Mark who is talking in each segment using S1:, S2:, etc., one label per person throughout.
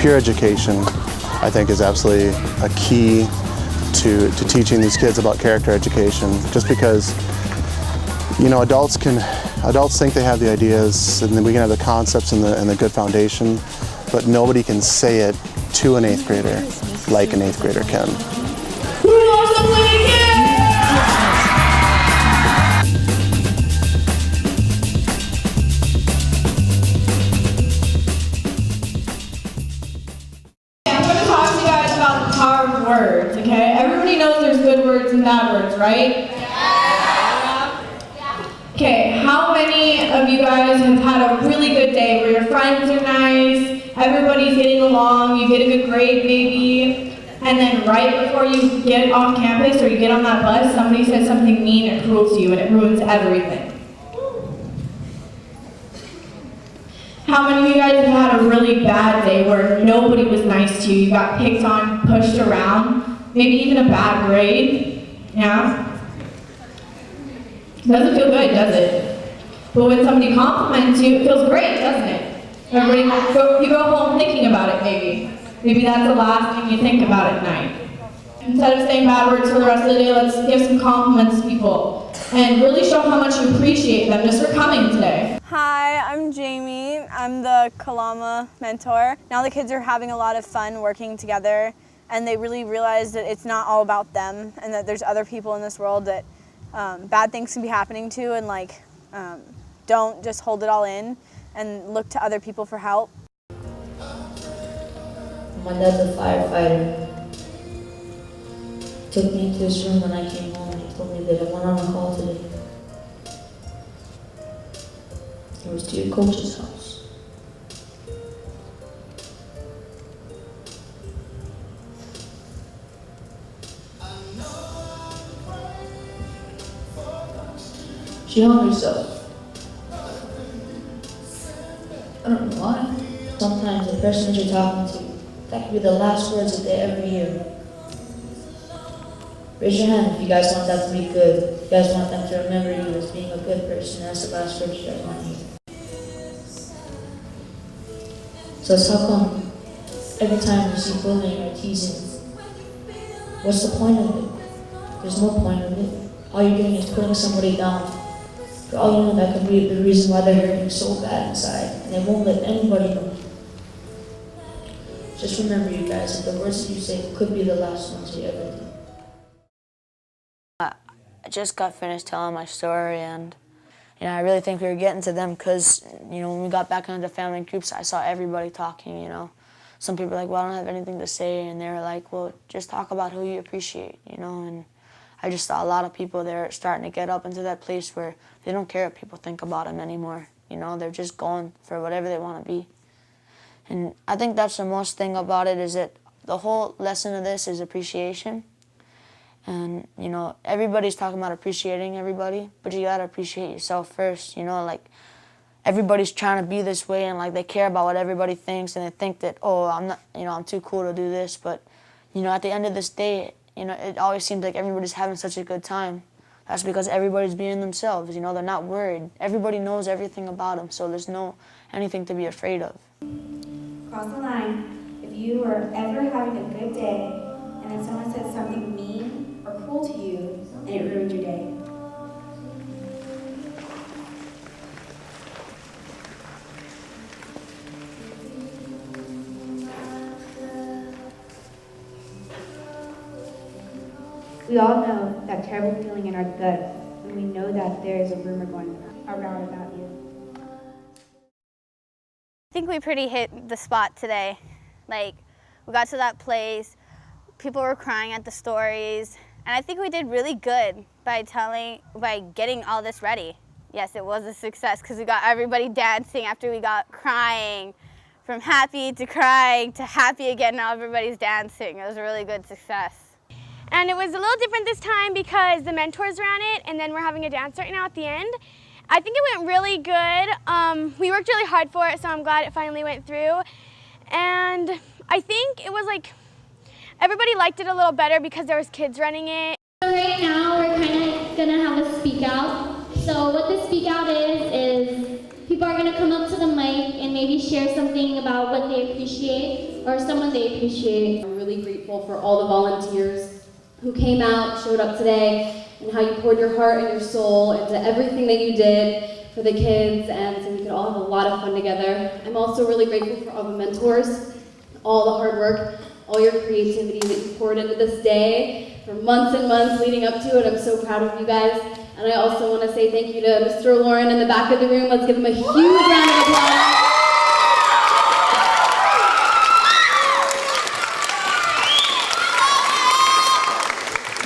S1: peer education, I think, is absolutely a key to teaching these kids about character education. Just because, you know, adults think they have the ideas, and then we can have the concepts and the good foundation, but nobody can say it to an 8th grader like an 8th grader can.
S2: Who wants to play again? I'm going to talk to you guys about the power of words, okay? Everybody knows there's good words and bad words, right? Okay, how many of you guys have had a really good day where your friends are nice, everybody's getting along, you get a good grade maybe, and then right before you get off campus or you get on that bus, somebody says something mean or cruel to you and it ruins everything? How many of you guys have had a really bad day where nobody was nice to you, you got picked on, pushed around, maybe even a bad grade? Yeah? Doesn't feel good, does it? But when somebody compliments you, it feels great, doesn't it? You go home thinking about it, maybe. Maybe that's the last thing you think about at night. Instead of saying bad words for the rest of the day, let's give some compliments to people and really show how much you appreciate them just for coming today.
S3: Hi, I'm Jamie. I'm the Kalama mentor. Now the kids are having a lot of fun working together, and they really realize that it's not all about them and that there's other people in this world that bad things can be happening to, and don't just hold it all in and look to other people for help.
S4: My dad's a firefighter. Took me into his room when I came home and he told me that I went on a call today. It was to your coach's house. She hung herself. I don't know why. Sometimes the person that you're talking to, that could be the last words that they ever hear. Raise your hand if you guys want that to be good. If you guys want them to remember you as being a good person, that's the last words you guys want to hear. So it's how come every time you see bullying or teasing, what's the point of it? There's no point of it. All you're doing is putting somebody down. For all you know, that could be the reason why they're hurting so bad inside, and they won't let anybody know. Just remember, you guys, that the words that you say could be the last ones you ever do.
S5: I just got finished telling my story, and I really think we were getting to them because when we got back into the family groups, I saw everybody talking. Some people were like, well, I don't have anything to say, and they were like, well, just talk about who you appreciate, and I just saw a lot of people there starting to get up into that place where they don't care what people think about them anymore. They're just going for whatever they want to be. And I think that's the most thing about it, is that the whole lesson of this is appreciation. And, everybody's talking about appreciating everybody, but you gotta appreciate yourself first. Everybody's trying to be this way, and they care about what everybody thinks, and they think that, oh, I'm not, I'm too cool to do this. But, at the end of this day, it always seems like everybody's having such a good time. That's because everybody's being themselves. They're not worried. Everybody knows everything about them, so there's anything to be afraid of.
S6: Cross the line. If you are ever having a good day and then someone says something mean or cruel to you and it ruined your day. We all know that terrible feeling in our guts when we know that there is a rumor going around about you.
S3: I think we pretty hit the spot today. We got to that place, people were crying at the stories, and I think we did really good by getting all this ready. Yes, it was a success because we got everybody dancing after we got crying. From happy to crying to happy again, now everybody's dancing. It was a really good success.
S7: And it was a little different this time because the mentors ran it, and then we're having a dance right now at the end. I think it went really good. We worked really hard for it, so I'm glad it finally went through. And I think it was everybody liked it a little better because there was kids running it.
S8: So right now we're kind of gonna have a speak out. So what the speak out is People are going to come up to the mic and maybe share something about what they appreciate or someone they appreciate.
S9: I'm really grateful for all the volunteers who came out, showed up today, and how you poured your heart and your soul into everything that you did for the kids, and so we could all have a lot of fun together. I'm also really grateful for all the mentors, all the hard work, all your creativity that you poured into this day for months and months leading up to it. I'm so proud of you guys. And I also want to say thank you to Mr. Lauren in the back of the room. Let's give him a huge round of applause.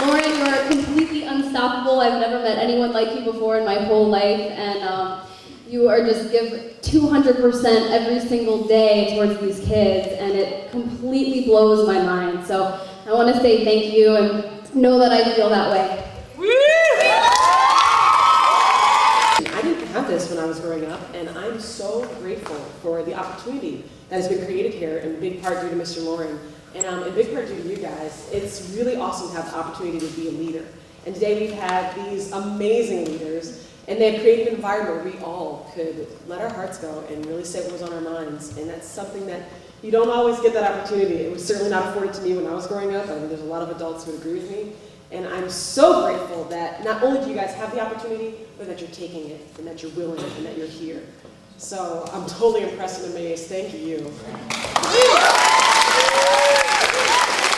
S9: Lauren, you are completely unstoppable. I've never met anyone like you before in my whole life, and you are just give 200% every single day towards these kids, and it completely blows my mind. So I want to say thank you and know that I feel that way.
S10: I didn't have this when I was growing up, and I'm so grateful for the opportunity that has been created here, in big part due to Mr. Lauren, and in big part due to you guys. It's really awesome to have the opportunity to be a leader. And today we've had these amazing leaders, and they have created an environment where we all could let our hearts go and really say what was on our minds. And that's something that you don't always get that opportunity. It was certainly not afforded to me when I was growing up. I mean, there's a lot of adults who would agree with me. And I'm so grateful that not only do you guys have the opportunity, but that you're taking it, and that you're willing, and that you're here. So I'm totally impressed and amazed. Thank you.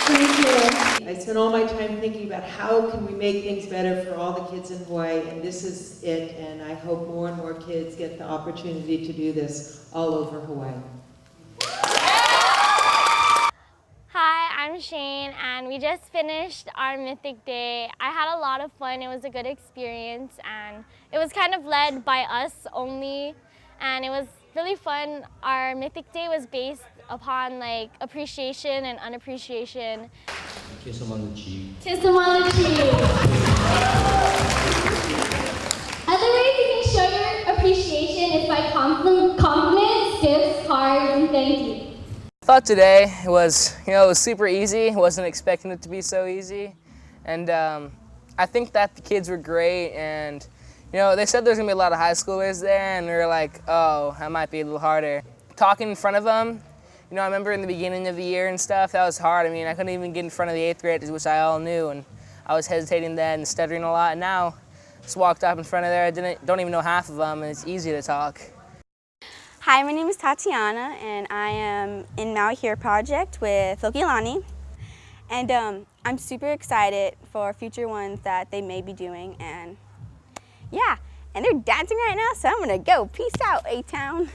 S11: Thank you. I spent all my time thinking about how can we make things better for all the kids in Hawaii, and this is it, and I hope more and more kids get the opportunity to do this all over Hawaii.
S7: Hi, I'm Shane, and we just finished our Mythic Day. I had a lot of fun. It was a good experience, and it was kind of led by us only, and it was really fun. Our Mythic Day was based upon like appreciation and unappreciation.
S12: Kiss them on the cheek.
S8: Kiss them on the cheek. Other ways you can show your appreciation is by compliments, gifts, cards, and thank you.
S13: I thought today was, it was super easy. Wasn't expecting it to be so easy. And I think that the kids were great, and they said there's gonna be a lot of high schoolers there, and we were like, oh, that might be a little harder. Talking in front of them, I remember in the beginning of the year and stuff, that was hard. I mean, I couldn't even get in front of the 8th graders, which I all knew, and I was hesitating then and stuttering a lot. And now, just walked up in front of there, I don't even know half of them, and it's easy to talk.
S14: Hi, my name is Tatiana, and I am in Maui Here Project with Lokilani. And I'm super excited for future ones that they may be doing, and yeah, and they're dancing right now, so I'm gonna go. Peace out, A-Town.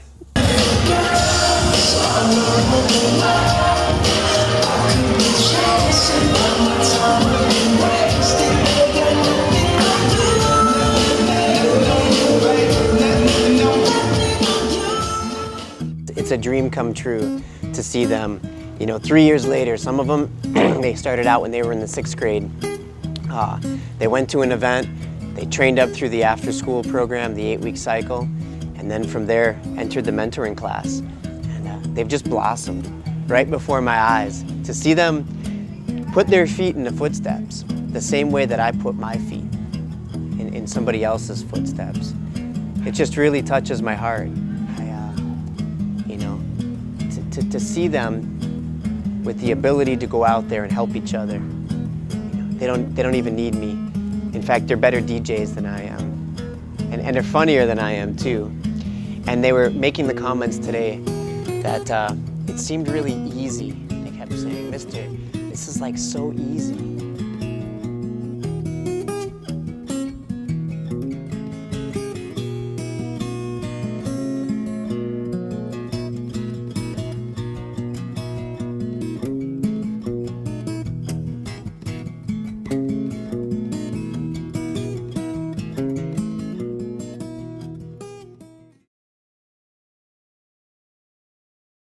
S15: It's a dream come true to see them, 3 years later. Some of them, they started out when they were in the 6th grade. They went to an event, they trained up through the after-school program, the 8-week cycle, and then from there entered the mentoring class. And they've just blossomed right before my eyes. To see them put their feet in the footsteps, the same way that I put my feet in somebody else's footsteps, it just really touches my heart. To see them with the ability to go out there and help each other. They don't even need me. In fact, they're better DJs than I am. And they're funnier than I am too. And they were making the comments today that it seemed really easy. They kept saying, "Mister, this is like so easy."